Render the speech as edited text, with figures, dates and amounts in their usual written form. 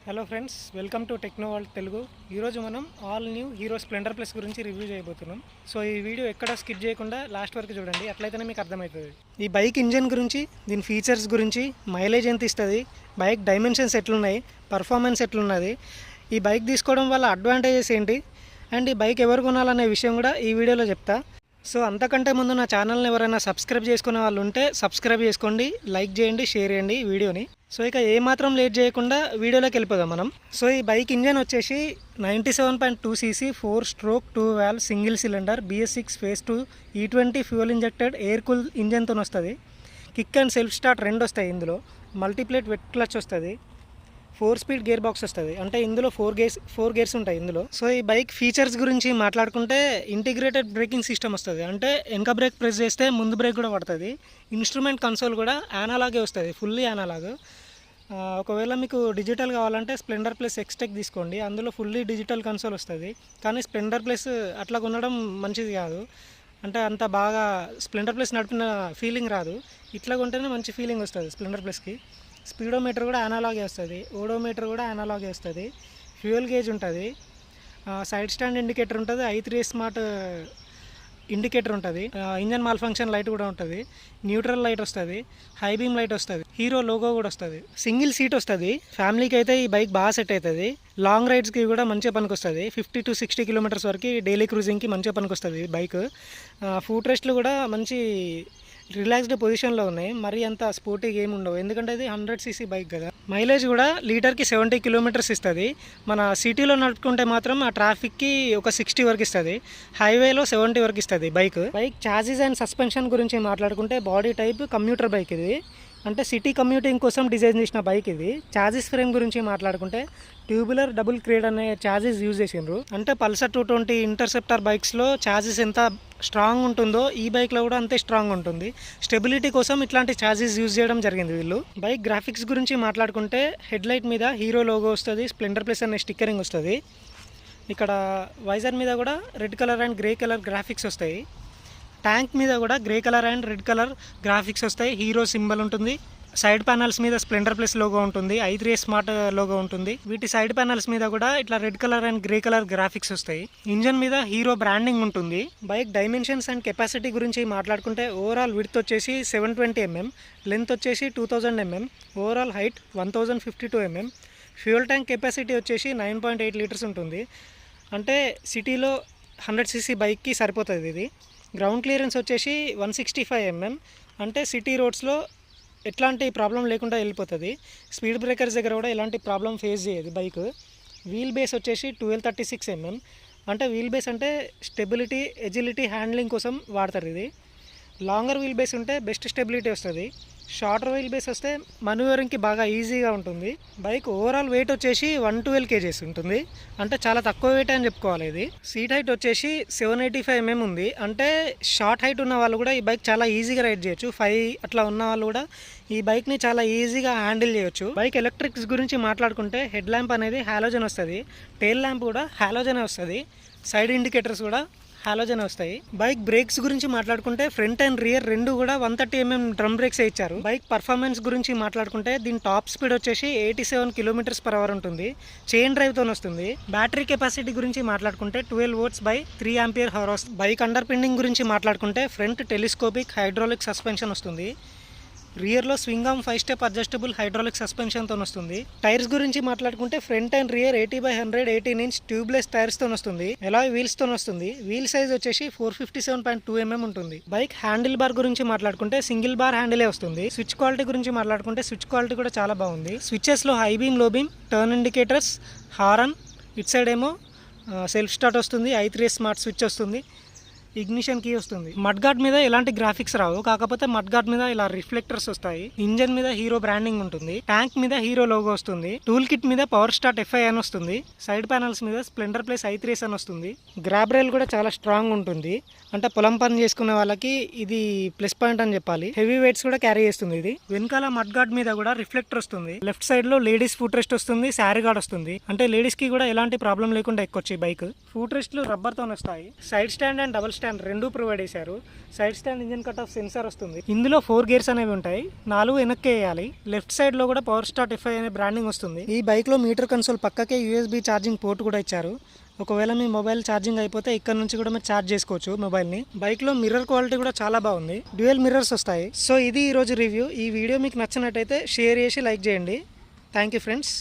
Hello friends, welcome to techno world Telugu. ఈరోజు మనం all new hero Splendor plus గురించి review చేయబోతున్నాం. సో ఈ వీడియో ఎక్కడ స్కిప్ చేయకుండా లాస్ట్ వరకు చూడండి, అట్లయితేనే మీకు అర్థమవుతుంది. ఈ బైక్ ఇంజన్ గురించి, దీని ఫీచర్స్ గురించి, మైలేజ్ ఎంత ఇస్తుంది, బైక్ డైమెన్షన్స్ ఎట్లున్నాయి, పర్ఫార్మెన్స్ ఎట్లున్నది, ఈ బైక్ తీసుకోవడం వల్ల అడ్వాంటేజెస్ ఏంటి, అండ్ ఈ బైక్ ఎవరు కొనాలనే విషయం కూడా ఈ వీడియోలో చెప్తా. సో అంతకంటే ముందు నా ఛానల్ని ఎవరైనా సబ్స్క్రైబ్ చేసుకునే వాళ్ళు ఉంటే సబ్స్క్రైబ్ చేసుకోండి, లైక్ చేయండి, షేర్ చేయండి వీడియోని. సో ఇక ఏమాత్రం లేట్ చేయకుండా వీడియోలోకి వెళ్ళిపోదాం మనం. సో ఈ బైక్ ఇంజన్ వచ్చేసి 97.2 cc 4-stroke 2-valve single cylinder BS6 phase 2 E20 fuel injected air cool ఇంజన్తో వస్తుంది. కిక్ అండ్ సెల్ఫ్ స్టార్ట్ రెండు వస్తాయి. ఇందులో మల్టీప్లేట్ వెట్ క్లచ్ వస్తుంది, 4-speed గేర్ బాక్స్ వస్తుంది. అంటే ఇందులో ఫోర్ గేర్స్ ఉంటాయి ఇందులో. సో ఈ బైక్ ఫీచర్స్ గురించి మాట్లాడుకుంటే ఇంటిగ్రేటెడ్ బ్రేకింగ్ సిస్టమ్ వస్తుంది. అంటే వెనక బ్రేక్ ప్రెస్ చేస్తే ముందు బ్రేక్ కూడా పడుతుంది. ఇన్స్ట్రుమెంట్ కన్సోల్ కూడా యానాలాగే వస్తుంది, ఫుల్లీ యానాలాగ్. ఒకవేళ మీకు డిజిటల్ కావాలంటే స్ప్లెండర్ ప్లస్ ఎక్స్టెక్ తీసుకోండి, అందులో ఫుల్లీ డిజిటల్ కన్సోల్ వస్తుంది. కానీ స్ప్లెండర్ ప్లస్ అట్లా కొనడం మంచిది కాదు. అంటే అంత బాగా స్ప్లెండర్ ప్లస్ నడిపిన ఫీలింగ్ రాదు. ఇట్లా కొంటేనే మంచి ఫీలింగ్ వస్తుంది స్ప్లెండర్ ప్లస్కి. స్పీడోమీటర్ కూడా యానాలాగే వస్తుంది, ఓడోమీటర్ కూడా యానాలాగే వస్తుంది. ఫ్యూయల్ గేజ్ ఉంటుంది, సైడ్ స్టాండ్ ఇండికేటర్ ఉంటుంది, i3 స్మార్ట్ ఇండికేటర్ ఉంటుంది, ఇంజన్ మాల్ ఫంక్షన్ లైట్ కూడా ఉంటుంది, న్యూట్రల్ లైట్ వస్తుంది, హై బీమ్ లైట్ వస్తుంది, హీరో లోగో కూడా వస్తుంది. సింగిల్ సీట్ వస్తుంది. ఫ్యామిలీకి అయితే ఈ బైక్ బాగా సెట్ అవుతుంది. లాంగ్ రైడ్స్కి కూడా మంచిగా పనికి వస్తుంది. 50 to 60 kilometers వరకు డైలీ క్రూజింగ్కి మంచిగా పనికి వస్తుంది బైక్. ఫుట్ రెస్ట్లు కూడా మంచి రిలాక్స్డ్ పొజిషన్లో ఉన్నాయి. మరి అంత స్పోర్టీగా ఏమి ఉండవు, ఎందుకంటే ఇది 100cc బైక్ కదా. మైలేజ్ కూడా లీటర్కి 70 kilometers ఇస్తుంది. మన సిటీలో నడుపుకుంటే మాత్రం ఆ ట్రాఫిక్కి ఒక 60 వరకు ఇస్తుంది, హైవేలో 70 వరకు ఇస్తుంది బైక్. ఛాసిస్ అండ్ సస్పెన్షన్ గురించి మాట్లాడుకుంటే బాడీ టైప్ కమ్యూటర్ బైక్ ఇది. అంటే సిటీ కమ్యూటింగ్ కోసం డిజైన్ చేసిన బైక్ ఇది. ఛాసిస్ ఫ్రేమ్ గురించి మాట్లాడుకుంటే ట్యూబులర్ డబుల్ క్రేడ్ అనే ఛాసిస్ యూజ్ చేసిండ్రు. అంటే పల్సర్ 220 ఇంటర్సెప్టర్ బైక్స్లో ఛాసిస్ ఎంత స్ట్రాంగ్ ఉంటుందో ఈ బైక్లో కూడా అంతే స్ట్రాంగ్ ఉంటుంది. స్టెబిలిటీ కోసం ఇట్లాంటి ఛాసిస్ యూజ్ చేయడం జరిగింది వీళ్ళు. బైక్ గ్రాఫిక్స్ గురించి మాట్లాడుకుంటే హెడ్ లైట్ మీద హీరో లోగో వస్తుంది, స్ప్లెండర్ ప్లస్ అనే స్టిక్కరింగ్ వస్తుంది. ఇక్కడ వైజర్ మీద కూడా red colour and grey colour graphics వస్తాయి. ట్యాంక్ మీద కూడా grey colour and red colour graphics వస్తాయి. హీరో సింబల్ ఉంటుంది. సైడ్ ప్యానల్స్ మీద స్ప్లెండర్ ప్లస్ లోగో ఉంటుంది, i3 స్మార్ట్ లోగో ఉంటుంది. వీటి సైడ్ ప్యానల్స్ మీద కూడా ఇట్లా red colour and grey colour graphics వస్తాయి. ఇంజన్ మీద హీరో బ్రాండింగ్ ఉంటుంది. బైక్ డైమెన్షన్స్ అండ్ కెపాసిటీ గురించి మాట్లాడుకుంటే ఓవరాల్ విడ్త్ వచ్చేసి 720 mm, లెంత్ వచ్చేసి 2000 mm, overall height 1052 mm. Fuel tank capacity వచ్చేసి 9.8 liters ఉంటుంది. అంటే సిటీలో 100cc బైక్కి సరిపోతుంది ఇది. గ్రౌండ్ క్లియరెన్స్ వచ్చేసి 165 mm, అంటే సిటీ రోడ్స్లో ఎట్లాంటి ప్రాబ్లం లేకుండా వెళ్ళిపోతుంది. స్పీడ్ బ్రేకర్స్ దగ్గర కూడా ఎలాంటి ప్రాబ్లం ఫేస్ చేయదు బైక్. వీల్ బేస్ వచ్చేసి 1236 mm, అంటే వీల్ బేస్ అంటే స్టెబిలిటీ, ఎజిలిటీ, హ్యాండ్లింగ్ కోసం వాడతారు ఇది. లాంగర్ వీల్ బేస్ ఉంటే బెస్ట్ స్టెబిలిటీ వస్తుంది. షార్టర్ వీల్ బేస్ వస్తే మనూవరింగ్కి బాగా ఈజీగా ఉంటుంది. బైక్ ఓవరాల్ వెయిట్ వచ్చేసి 112 kgs ఉంటుంది, అంటే చాలా తక్కువ వెయిట్ అని చెప్పుకోవాలి ఇది. సీట్ హైట్ వచ్చేసి 785 mm ఉంది. అంటే షార్ట్ హైట్ ఉన్న వాళ్ళు కూడా ఈ బైక్ చాలా ఈజీగా రైడ్ చేయొచ్చు. 5 అట్లా ఉన్న వాళ్ళు కూడా ఈ బైక్ని చాలా ఈజీగా హ్యాండిల్ చేయొచ్చు. బైక్ ఎలక్ట్రిక్స్ గురించి మాట్లాడుకుంటే హెడ్ ల్యాంప్ అనేది హాలోజన్ వస్తుంది, టెయిల్ ల్యాంప్ కూడా హాలోజనే వస్తుంది, సైడ్ ఇండికేటర్స్ కూడా హాలోజన్ వస్తాయి. బైక్ బ్రేక్స్ గురించి మాట్లాడుకుంటే ఫ్రంట్ అండ్ రియర్ రెండు కూడా 130 mm డ్రమ్ బ్రేక్స్ ఇచ్చారు. బైక్ పర్ఫార్మెన్స్ గురించి మాట్లాడుకుంటే దీని టాప్ స్పీడ్ వచ్చేసి 87 km/h ఉంటుంది, చైన్ డ్రైవ్ తో వస్తుంది. బ్యాటరీ కెపాసిటీ గురించి మాట్లాడుకుంటే 12 volts by 3 Ah. Bike under pinning గురించి మాట్లాడుకుంటే ఫ్రంట్ టెలిస్కోపిక్ హైడ్రాలిక్ సస్పెన్షన్ వస్తుంది, రియర్లో swing arm 5-step adjustable hydraulic సస్పెన్షన్తో వస్తుంది. టైర్స్ గురించి మాట్లాడుకుంటే front and rear 80/100 18-inch tubeless టైర్స్తో వస్తుంది, అలాయ్ వీల్స్తో వస్తుంది. వీల్ సైజ్ వచ్చేసి 457.2 mm ఉంటుంది. బైక్ హ్యాండిల్ బార్ గురించి మాట్లాడుకుంటే సింగిల్ బార్ హ్యాండిలే వస్తుంది. స్విచ్ క్వాలిటీ గురించి మాట్లాడుకుంటే స్విచ్ క్వాలిటీ కూడా చాలా బాగుంది. స్విచెస్లో high beam, low beam, turn indicators, horn, ఇట్ సైడ్ ఏమో సెల్ఫ్ స్టార్ట్ వస్తుంది, i3 స్మార్ట్ స్విచ్ వస్తుంది, ఇగ్నిషన్ కీ వస్తుంది. మడ్ గార్డ్ మీద ఎలాంటి గ్రాఫిక్స్ రావు, కాకపోతే మడ్ గార్డ్ మీద ఇలా రిఫ్లెక్టర్స్ వస్తాయి. ఇంజన్ మీద హీరో బ్రాండింగ్ ఉంటుంది. ట్యాంక్ మీద హీరో లోగో వస్తుంది. టూల్ కిట్ మీద పవర్ స్టార్ట్ FI అని వస్తుంది. సైడ్ ప్యానల్స్ మీద స్ప్లెండర్ ప్లస్ i3 అని వస్తుంది. గ్రాబ్ రైల్ కూడా చాలా స్ట్రాంగ్ ఉంటుంది, అంటే పొలం పని చేసుకునే వాళ్ళకి ఇది ప్లస్ పాయింట్ అని చెప్పాలి. హెవీ వెయిట్స్ కూడా క్యారీ చేస్తుంది ఇది. వెనకాల మడ్ గార్డ్ మీద కూడా రిఫ్లెక్టర్ వస్తుంది. లెఫ్ట్ సైడ్ లో లేడీస్ ఫుట్ రెస్ట్ వస్తుంది, శారీ గార్డ్ వస్తుంది, అంటే లేడీస్ కి కూడా ఎలాంటి ప్రాబ్లం లేకుండా ఎక్కొచ్చు ఈ బైక్. ఫుట్ రెస్ట్ లు రబ్బర్ తో వస్తాయి. Side stand and double stand రెండు ప్రొవైడ్ చేశారు. Side stand engine cut off sensor వస్తుంది. ఇందులో 4 గేర్స్ అనేవి ఉంటాయి. 4 వెనక్కి వేయాలి. లెఫ్ట్ సైడ్ లో కూడా పవర్ స్టార్ట్ FI అనే బ్రాండింగ్ వస్తుంది. ఈ బైక్ లో మీటర్ కన్సోల్ పక్కకే USB ఛార్జింగ్ పోర్ట్ కూడా ఇచ్చారు. ఒకవేళ మీ మొబైల్ ఛార్జింగ్ అయిపోతే ఇక్కడ నుంచి కూడా మీరు ఛార్జ్ చేసుకోవచ్చు మొబైల్ని. బైక్లో మిర్రర్ క్వాలిటీ కూడా చాలా బాగుంది. డ్యూయల్ మిర్రర్స్ వస్తాయి. సో ఇది ఈరోజు రివ్యూ. ఈ వీడియో మీకు నచ్చినట్టయితే షేర్ చేసి లైక్ చేయండి. Thank you friends.